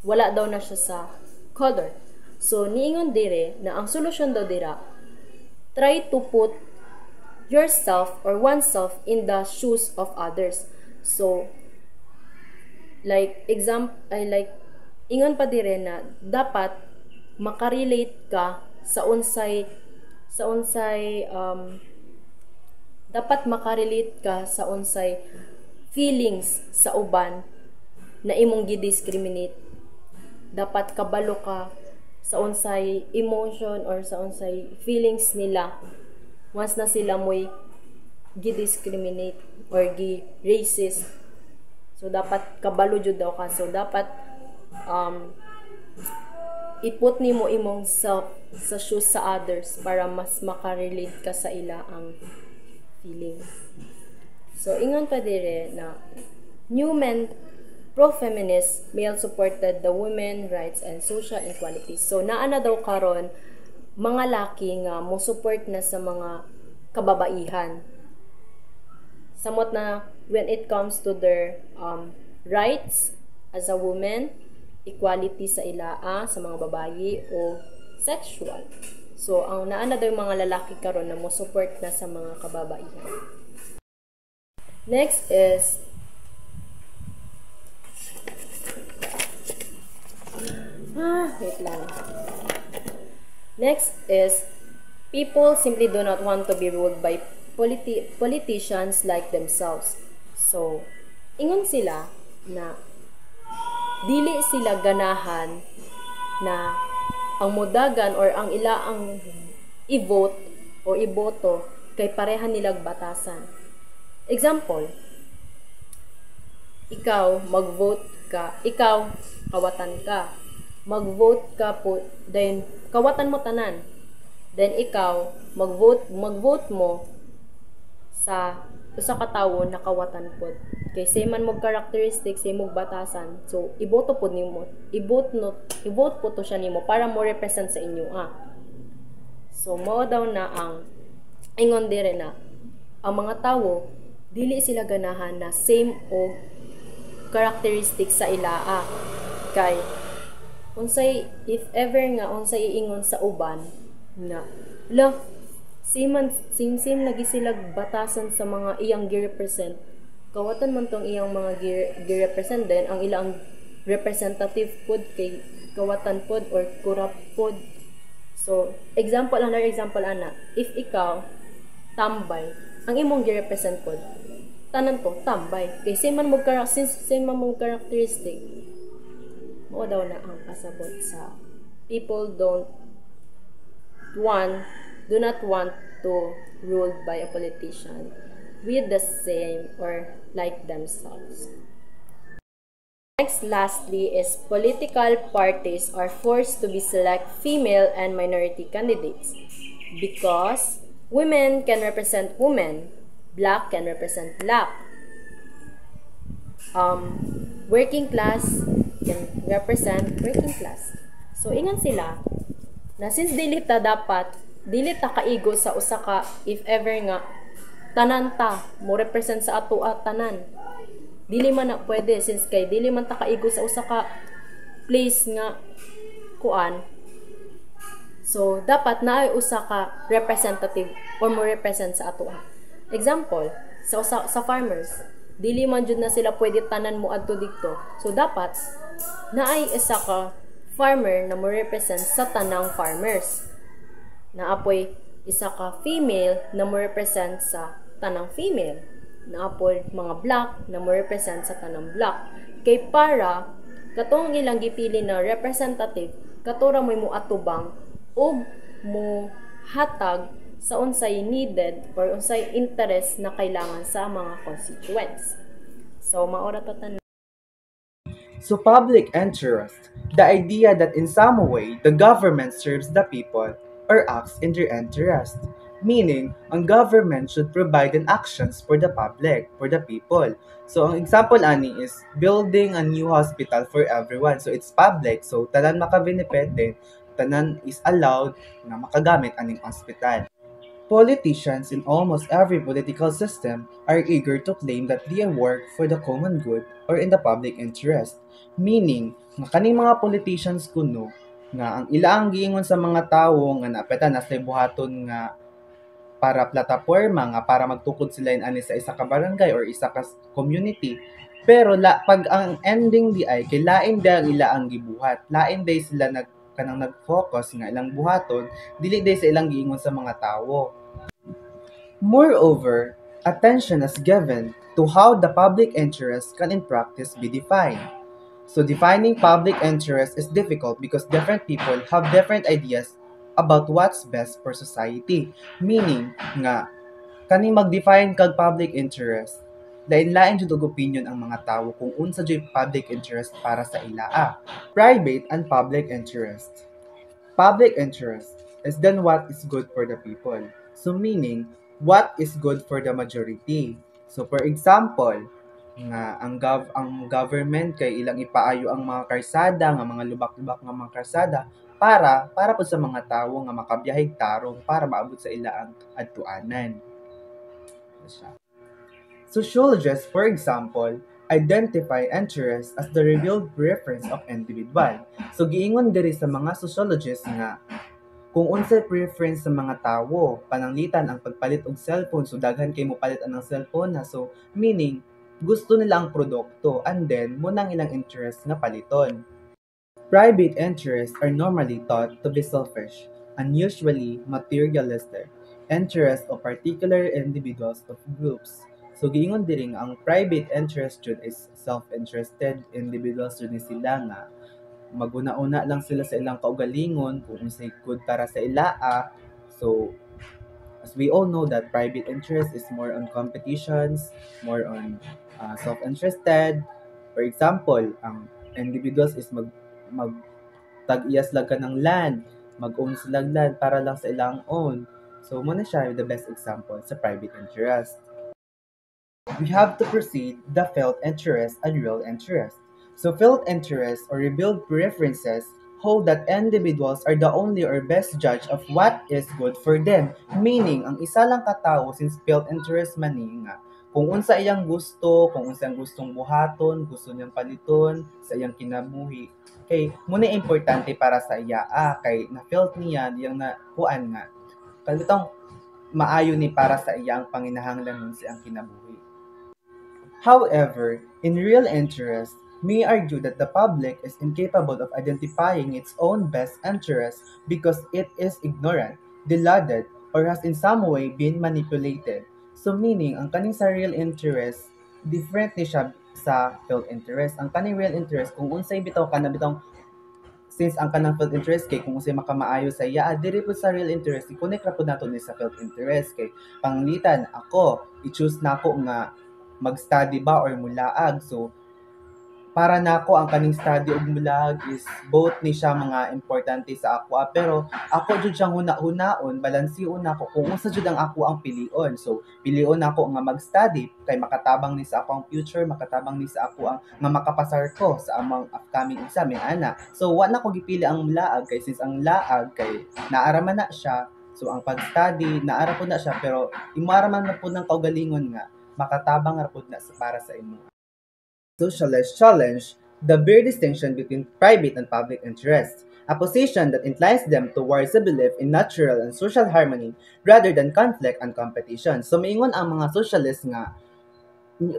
Wala daw na siya sa color. So niingon dire na ang solusyon daw dira, try to put yourself or oneself in the shoes of others. So like ingon pa dire na dapat makarelate ka sa unsay feelings sa uban na imong gi-discriminate. Dapat kabalo ka sa unsay emotion or sa unsay feelings nila once na sila mo'y gi-discriminate or gi-racist. So dapat kabalo jud daw ka. So dapat iput nimo imong self sa shoes sa others para mas makarelate ka sa ila ang feelings. So ingon pa dire na new men pro-feminist, male-supported the women rights and social equality. So naa na daw karon mga laki nga mo support na sa mga kababaihan. Samot na when it comes to their rights as a woman, equality sa ilaa sa mga babayi o sexual. So ang naa na daw mga lalaki karon na mo support na sa mga kababaihan. Next is wait lang. Next is people simply do not want to be ruled by politicians like themselves. So, ingon sila na dili sila ganahan na ang modagan or ang ilaang i-vote o iboto kay pareha nilag batasan. Example, ikaw mag-vote ka, ikaw kawatan ka. Mag-vote ka po, then kawatan mo tanan. Then ikaw mag-vote mo sa usa ka tawo nakawatan pod. Kay say man mo characteristics, say mo batasan. So iboto pod nimo. I-vote po to siya nimo para mo represent sa inyo So mao daw na ang ingon dire na ang mga tawo dili sila ganahan na same og characteristics sa ilaa. Kay unsay if ever nga unsay iingon sa uban nga same lagi sila batasan sa mga iyang gi-represent. Kawatan man tong iyang mga gi-represent din ang ilang representative pod kay kawatan pod or corrupt pod. So, example ana, if ikaw tambay, ang imong gi-represent pod, tanan to tambay. Kay same man mo characteristic, mo daw na ang kasabot sa people do not want to ruled by a politician with the same or like themselves. Lastly is political parties are forced to be select female and minority candidates because women can represent women, black can represent black, working class can represent working class. So ingon sila na since dili ta kaigo sa usa ka if ever nga tanan ta mo represent sa ato tanan. Dili man na pwede since kay dili man ta kaigo sa usa ka place nga kuan. So dapat naay usa ka representative or mo represent sa ato. Example, sa farmers, dili man jud na sila pwede tanan mo adto didto. So dapat naay isa ka farmer na mo represent sa tanang farmers. Naapoy isa ka female na mo represent sa tanang female. Naapoy mga black na mo represent sa tanang black. Kay para katong ilang gipili na representative, katura mo atubang og mo hatag sa unsay needed or unsay interest na kailangan sa mga constituents. So maora to tanan. So public interest, the idea that in some way the government serves the people or acts in their interest, meaning ang government should provide an actions for the public, for the people. So ang example ani is building a new hospital for everyone. So it's public, so tanan makabenefit din, tanan is allowed na makagamit aning hospital. Politicians in almost every political system are eager to claim that they work for the common good or in the public interest. Meaning, nga kaning mga politicians kuno nga ang ilaang giingon sa mga tawo nga napeta na sa buhaton nga para plataporma nga para magtukod sila ani sa isa ka barangay or isa ka community. Pero pag ang ending di ay kay lain da ang ilaang gibuhat, lain day sila kanang nag-focus nga ilang buhaton, dili day sa ilang giingon sa mga tawo. Moreover, attention is given to how the public interest can in practice be defined. So defining public interest is difficult because different people have different ideas about what's best for society. Meaning nga kani mag-define kag public interest, lain-lain jud og opinion ang mga tawo kung unsa jud public interest para sa ilaa. Private and public interest. Public interest is then what is good for the people. So meaning, what is good for the majority. So for example, nga ang government kay ilang ipaayo ang mga karsada, nga mga lubak-lubak nga mga karsada para po sa mga tawo nga makabiyahig tarong para maabot sa ilaang adtuanan. Sociologists, for example, identify interest as the revealed preference of individual. So giingon diri sa mga sociologists nga kung unsay preference sa mga tawo, pananglitan ang pagpalit og cellphone, so daghan kay mo palit ang cellphone na, so meaning gusto nila ang produkto and then munang ilang interest nga paliton. Private interests are normally thought to be selfish and usually materialistic interests of particular individuals of groups. So giingon diri nga ang private interest jud is self-interested individuals jud ni sila nga maguna-una lang sila sa ilang kaugalingon kung unsay good para sa ilaa. So as we all know that private interest is more on competitions, more on self-interested. For example, ang individuals is tag-iyas lang ka ng land, mag-own sila land para lang sa ilang own. So muna siya the best example sa private interest. we have to proceed the felt interest and real interest. So felt interest or revealed preferences hold that individuals are the only or best judge of what is good for them. Meaning, ang isa lang katao since felt interest man ni nga. Kung unsa iyang gusto, kung unsa ang gustong buhaton, gusto niyang paliton sa iyang kinabuhi. Kay muna importante para sa iya kay na felt niya yung nakuan nga. Kalitong maayo ni para sa iyang panginahanglan sa iyang kinabuhi. However, in real interest, may argue that the public is incapable of identifying its own best interest because it is ignorant, deluded, or has in some way been manipulated. So meaning, ang kaning sa real interest, different ni siya sa felt interest. Ang kaning real interest, kung unsay bitaw ka na bitaw, since ang kanang felt interest kay kung unsay makamaayo sa iya, diri po sa real interest, i-connect ra po nato ni sa felt interest kay panglitan ako, i-choose nako nga mag-study ba or mulaag. So para nako ang kaning study ug mulaag is both ni siya mga importante sa ako pero ako jud siyang huna-hunaon, balansiyon nako kung unsa jud ang ako ang pilion. So pilion nako nga mag-study kay makatabang ni sa ako ang future, makatabang ni sa ako ang nga makapasar ko sa among upcoming exam ana. So wa na ko gipili ang mulaag kay since ang laag kay naara man na siya. So ang pag-study naara po na siya pero imara man na po ng kaugalingon nga makatabang ra pud na para sa imo. Socialist challenge the bare distinction between private and public interests, a position that inclines them towards a belief in natural and social harmony rather than conflict and competition. So maingon ang mga socialist nga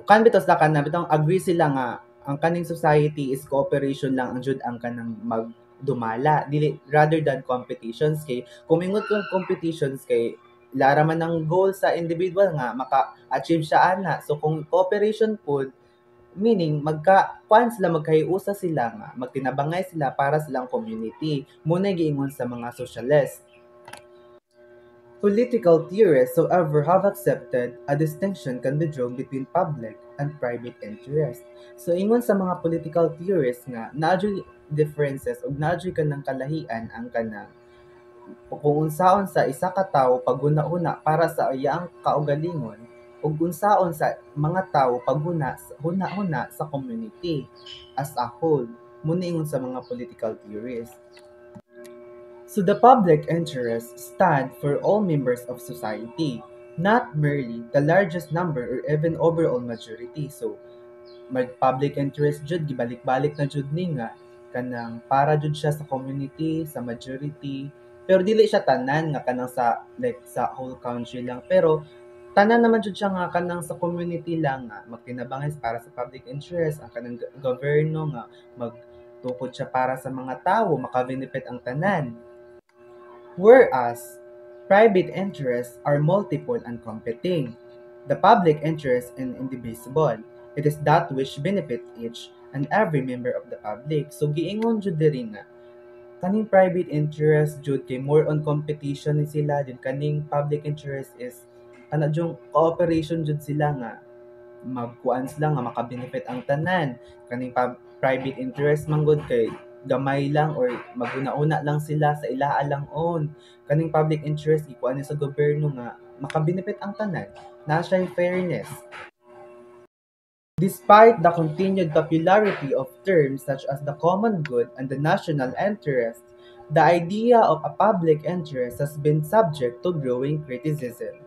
kan bitos la kan bitong agree sila nga ang kaning society is cooperation lang ang jud ang kanang magdumala dili rather than competitions kay kung mingon kang competitions kay lara man ang goal sa individual nga maka-achieve siya ana. So kung cooperation pod meaning magka-kuan sila magkahiusa sila nga magtinabangay sila para silang community. Muna giingon sa mga socialist. Political theorists, however, have accepted a distinction can be drawn between public and private interest. So ingon sa mga political theorists nga naadyoy differences ug naadyoy kanang kalahian ang kanang kung unsaon sa isa ka tawo paghuna-huna para sa iyang kaugalingon ug unsaon sa mga tawo paghuna-huna sa community as a whole. Muna ingon sa mga political theories. So the public interest stand for all members of society, not merely the largest number or even overall majority. So mag-public interest jud gibalik-balik na jud ni nga kanang para jud siya sa community, sa majority. Pero dili siya tanan nga kanang sa like sa whole country lang. Pero tanan naman jud siya nga kanang sa community lang nga magtinabangay para sa public interest ang kanang gobyerno nga magtukod siya para sa mga tawo maka-benefit ang tanan. Whereas private interests are multiple and competing. The public interest is indivisible. It is that which benefit each and every member of the public. So giingon jud diri nga kaning private interest jud kay more on competition ni sila din kaning public interest is kana jung cooperation jud sila nga magkuan sila nga maka-benefit ang tanan. Kaning private interest manggod kay gamay lang or maguna-una lang sila sa ilaha lang on. Kaning public interest ikuan ni sa gobyerno nga maka-benefit ang tanan. Na siya fairness. Despite the continued popularity of terms such as the common good and the national interest, the idea of a public interest has been subject to growing criticism.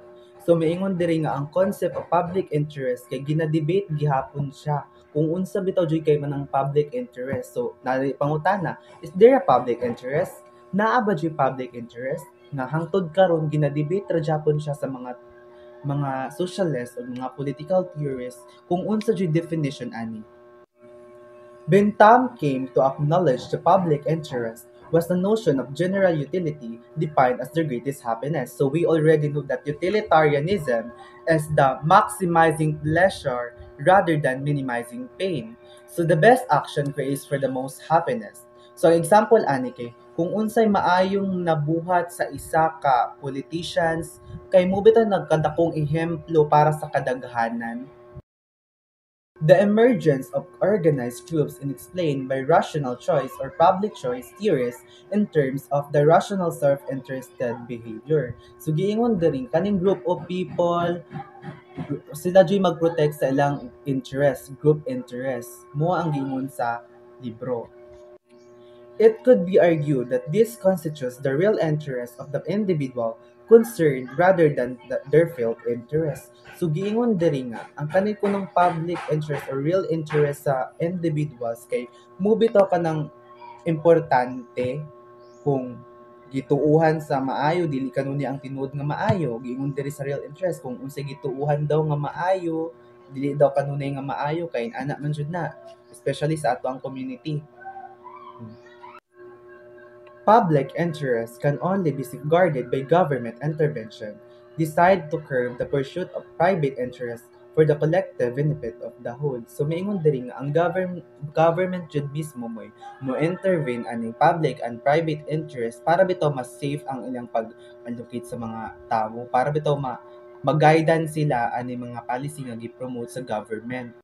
So maingon diri nga ang concept of public interest kay gina-debate gihapon siya kung unsa bitaw jud kay man ang public interest. So nari pangutana, is there a public interest? Naa ba jud public interest? Nga hangtod karon gina-debate ra gyapon siya sa mga socialist o mga political theorists kung unsa jud definition ani. Bentham came to acknowledge the public interest was the notion of general utility defined as the greatest happiness. So we already know that utilitarianism is the maximizing pleasure rather than minimizing pain. So the best action creates for the most happiness. So example ani kay kung unsay maayong nabuhat sa isa ka politicians kay mo bitaw nagkadakong ehemplo para sa kadaghanan. The emergence of organized groups is explained by rational choice or public choice theories in terms of the rational self-interested behavior. So giingon diri kaning group of people sila joy mag-protect sa ilang interest, group interest. Mo ang giingon sa libro. It could be argued that this constitutes the real interest of the individual concerned rather than their felt interest. So giingon diri nga ang kanang kunong public interest or real interest sa individuals kay mo bitaw ka ng importante kung gituuhan sa maayo dili kanuni ang tinuod nga maayo giingon diri sa real interest kung unsay gituuhan daw nga maayo dili daw kanunay nga maayo kay ana man jud na especially sa ato ang community. Public interest can only be safeguarded by government intervention, designed to curb the pursuit of private interest for the collective benefit of the whole. So maingon diri nga ang government jud mismo mo intervene aning public and private interest para bitaw mas safe ang ilang pag-allocate sa mga tao, para bitaw mag-guidance sila ani mga policy nga gi-promote sa government.